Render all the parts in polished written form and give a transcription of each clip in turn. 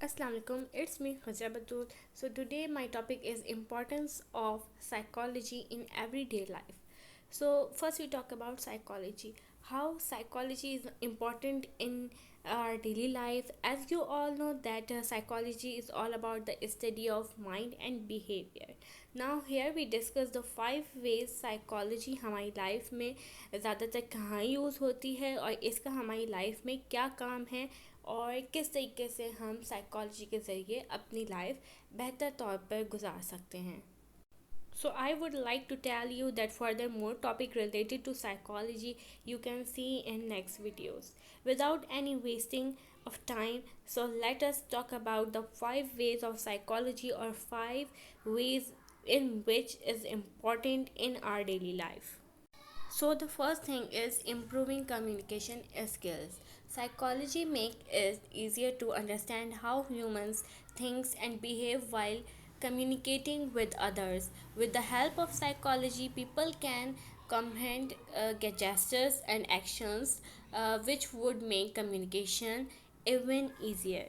Assalamualaikum, it's me Khazra Batul. So today my topic is importance of psychology in everyday life. So first we talk about psychology. How psychology is important in our daily life. As you all know that psychology is all about the study of mind and behavior. Now here we discuss the 5 ways psychology हमारी life में ज़्यादातर कहाँ use होती है और इसका हमारी life में क्या काम है और किस तरीके से हम साइकोलॉजी के ज़रिए अपनी लाइफ बेहतर तौर पर गुजार सकते हैं. So I would like to tell you that furthermore topic related to psychology you can see in next videos. Without any wasting of time, so let us talk about the 5 ways of psychology or 5 ways in which is important in our daily life. So the first thing is improving communication skills. Psychology make it easier to understand how humans think and behave while communicating with others. With the help of psychology, people can comprehend gestures and actions which would make communication even easier.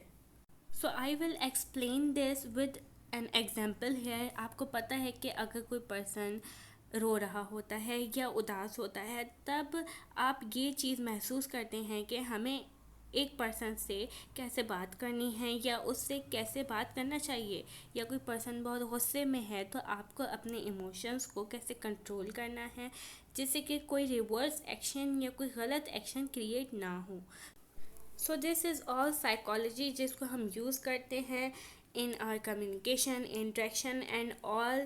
So I will explain this with an example here. आपको पता है कि अगर कोई person रो रहा होता है या उदास होता है तब आप ये चीज़ महसूस करते हैं कि हमें एक पर्सन से कैसे बात करनी है या उससे कैसे बात करना चाहिए, या कोई पर्सन बहुत गुस्से में है तो आपको अपने इमोशंस को कैसे कंट्रोल करना है जिससे कि कोई रिवर्स एक्शन या कोई गलत एक्शन क्रिएट ना हो. सो दिस इज़ ऑल साइकोलॉजी जिसको हम यूज़ करते हैं in our communication, interaction, and all,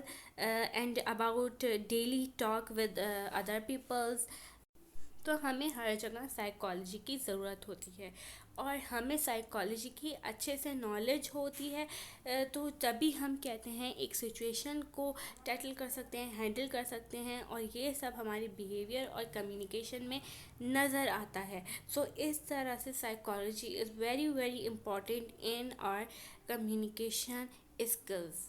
and about daily talk with other peoples. तो हमें हर जगह साइकोलॉजी की ज़रूरत होती है और हमें साइकोलॉजी की अच्छे से नॉलेज होती है. तो तभी हम कहते हैं एक सिचुएशन को टैकल कर सकते हैं, हैंडल कर सकते हैं, और ये सब हमारे बिहेवियर और कम्युनिकेशन में नज़र आता है. सो इस तरह से psychology is very very important in our communication skills.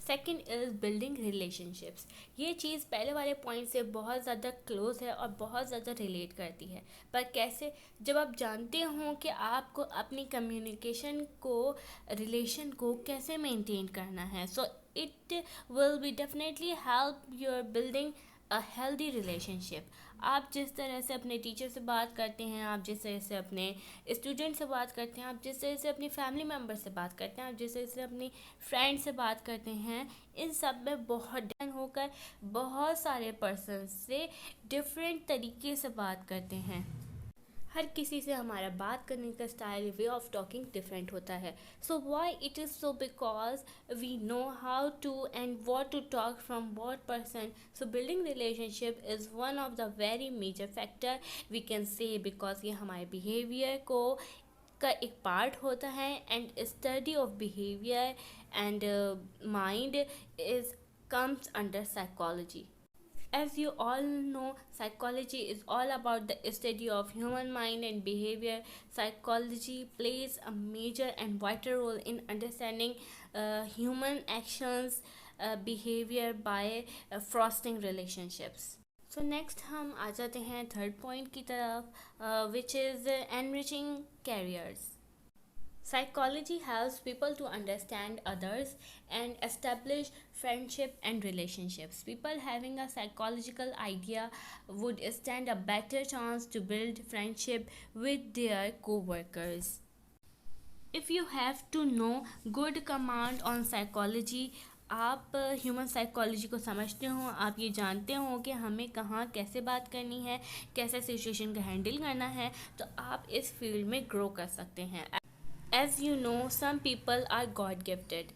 Second is building relationships. ये चीज़ पहले वाले पॉइंट से बहुत ज़्यादा क्लोज है और बहुत ज़्यादा रिलेट करती है. पर कैसे? जब आप जानते हो कि आपको अपनी कम्युनिकेशन को, रिलेशन को कैसे मेंटेन करना है, so it will be definitely help your building a healthy relationship. आप जिस तरह से अपने टीचर से बात करते हैं, आप जिस तरह से अपने स्टूडेंट से बात करते हैं, आप जिस तरह से अपनी फैमिली मेम्बर से बात करते हैं, आप जिस तरह से अपनी फ्रेंड से बात करते हैं, इन सब में बहुत डिफरेंट होकर बहुत सारे पर्सन से डिफरेंट तरीके से बात करते हैं. हर किसी से हमारा बात करने का style, way of talking different होता है. So why it is so? Because we know how to and what to talk from what person. So building relationship is one of the very major factor we can say, because ये हमारे behaviour को का एक part होता है. And study of behaviour and mind is comes under psychology. As you all know, psychology is all about the study of human mind and behavior. Psychology plays a major and vital role in understanding human actions, behavior by fostering relationships. So next हम आ जाते हैं third point की तरफ, which is enriching careers. Psychology helps people to understand others and establish friendship and relationships. People having a psychological idea would stand a better chance to build friendship with their co-workers. If you have to know good command on psychology, आप human psychology को समझते हो, आप ये जानते हो कि हमें कहाँ कैसे बात करनी है, कैसे सिचुएशन को हैंडल करना है, तो आप इस फील्ड में ग्रो कर सकते हैं. As you know, some people are God gifted.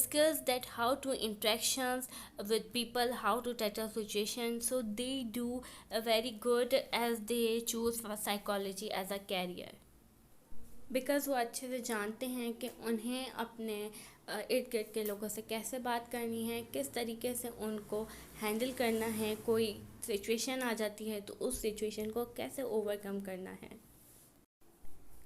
Skills that how to interactions with people, how to tackle situations, so they do very good as they choose for psychology as a career. Because वो अच्छे से जानते हैं कि उन्हें अपने इर्द गिर्द के लोगों से कैसे बात करनी है, किस तरीके से उनको हैंडल करना है, कोई सिचुएशन आ जाती है तो उस सिचुएशन को कैसे ओवरकम करना है.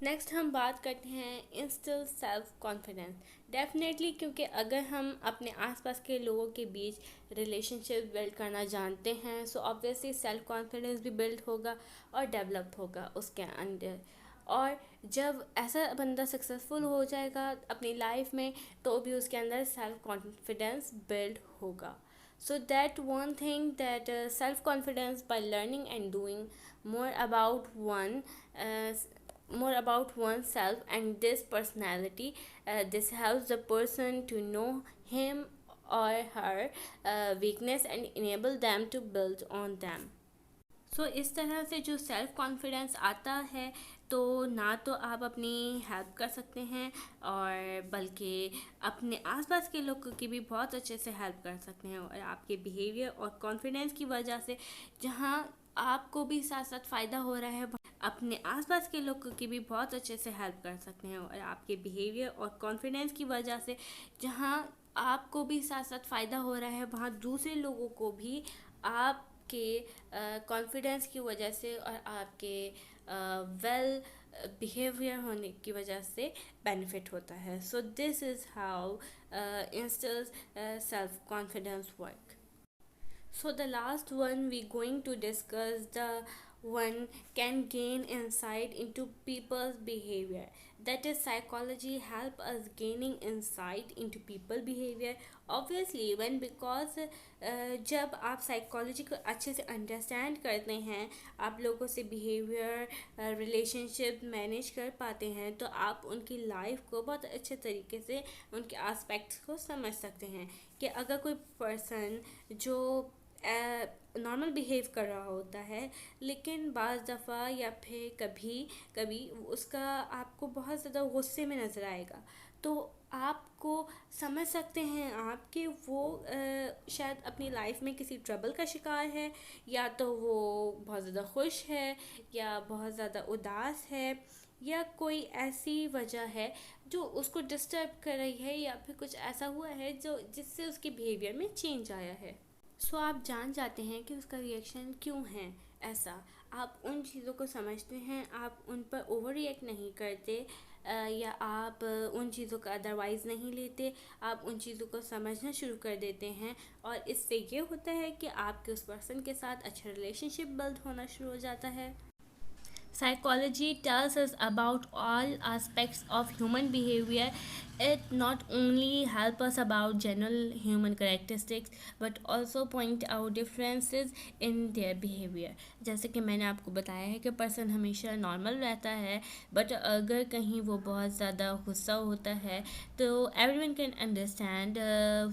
नेक्स्ट हम बात करते हैं इंस्टिल सेल्फ कॉन्फिडेंस. डेफिनेटली, क्योंकि अगर हम अपने आसपास के लोगों के बीच रिलेशनशिप बिल्ड करना जानते हैं, सो ऑब्वियसली सेल्फ कॉन्फिडेंस भी बिल्ड होगा और डेवलप होगा उसके अंदर. और जब ऐसा बंदा सक्सेसफुल हो जाएगा अपनी लाइफ में, तो भी उसके अंदर सेल्फ कॉन्फिडेंस बिल्ड होगा. So that one thing, that self confidence by learning and doing more about one uh, more about oneself and this personality. This helps the person to know him or her weakness and enable them to build on them. सो इस तरह से जो self confidence आता है, तो ना तो आप अपनी हेल्प कर सकते हैं, और बल्कि अपने आसपास के लोगों की भी बहुत अच्छे से हेल्प कर सकते हैं. और आपके बिहेवियर और कॉन्फिडेंस की वजह से जहाँ आपको भी साथ साथ फ़ायदा हो रहा है, अपने आसपास के लोगों की भी बहुत अच्छे से हेल्प कर सकते हैं. और आपके बिहेवियर और कॉन्फिडेंस की वजह से जहाँ आपको भी साथ साथ फ़ायदा हो रहा है, वहाँ दूसरे लोगों को भी आप के कॉन्फिडेंस की वजह से और आपके वेल बिहेवियर होने की वजह से बेनिफिट होता है. So this is how instills self confidence work. So the last one we going to discuss, the one can gain insight into people's behavior. That is, psychology help us gaining insight into people behavior. Obviously when, because जब आप psychology को अच्छे से understand करते हैं, आप लोगों से बिहेवियर रिलेशनशिप मैनेज कर पाते हैं, तो आप उनकी लाइफ को बहुत अच्छे तरीके से उनके एस्पेक्ट्स को समझ सकते हैं. कि अगर कोई पर्सन जो नॉर्मल बिहेव कर रहा होता है, लेकिन बाज़ दफ़ा या फिर कभी कभी उसका आपको बहुत ज़्यादा गुस्से में नज़र आएगा, तो आपको समझ सकते हैं आप कि वो शायद अपनी लाइफ में किसी ट्रबल का शिकार है, या तो वो बहुत ज़्यादा खुश है, या बहुत ज़्यादा उदास है, या कोई ऐसी वजह है जो उसको डिस्टर्ब कर रही है, या फिर कुछ ऐसा हुआ है जो जिससे उसके बिहेवियर में चेंज आया है. सो आप जान जाते हैं कि उसका रिएक्शन क्यों है ऐसा. आप उन चीज़ों को समझते हैं, आप उन पर ओवर रिएक्ट नहीं करते, या आप उन चीज़ों का अदरवाइज़ नहीं लेते. आप उन चीज़ों को समझना शुरू कर देते हैं, और इससे ये होता है कि आपके उस पर्सन के साथ अच्छा रिलेशनशिप बिल्ड होना शुरू हो जाता है. Psychology tells us about all aspects of human behavior. It not only helps us about general human characteristics but also point out differences in their behavior. जैसे कि मैंने आपको बताया है कि पर्सन हमेशा नॉर्मल रहता है, बट अगर कहीं वो बहुत ज़्यादा गुस्सा होता है, तो everyone can understand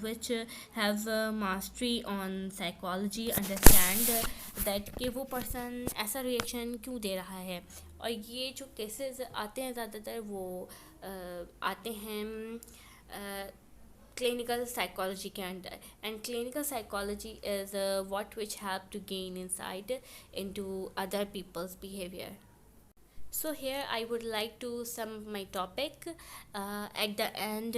which have mastery on psychology understand that कि वो पर्सन ऐसा रिएक्शन क्यों दे रहा है. और ये जो केसेस आते हैं ज़्यादातर वो आते हैं क्लिनिकल साइकोलॉजी के under. And clinical psychology is what which help to gain insight into other people's behaviour. So here I would like to sum my topic. At the end,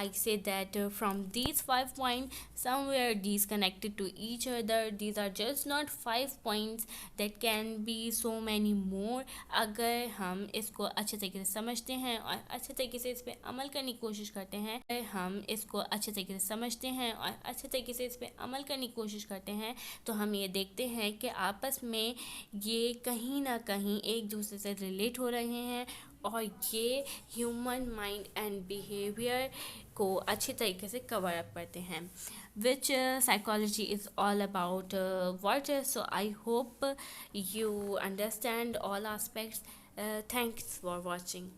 I say that from these 5 points, somewhere these connected to each other. These are just not 5 points. That can be so many more. अगर हम इसको अच्छे तरीके से समझते हैं और अच्छे तरीके से इस पर अमल करने की कोशिश करते हैं, हम इसको अच्छे तरीके से समझते हैं और अच्छे तरीके से इस पर अमल करने की कोशिश करते हैं, तो हम ये देखते हैं कि आपस में ये कहीं ना कहीं एक दूसरे से रिलेट हो रहे हैं, और ये ह्यूमन माइंड एंड बिहेवियर को अच्छे तरीके से कवर अप करते हैं, which psychology is all about what. So I hope you understand all aspects. Thanks for watching.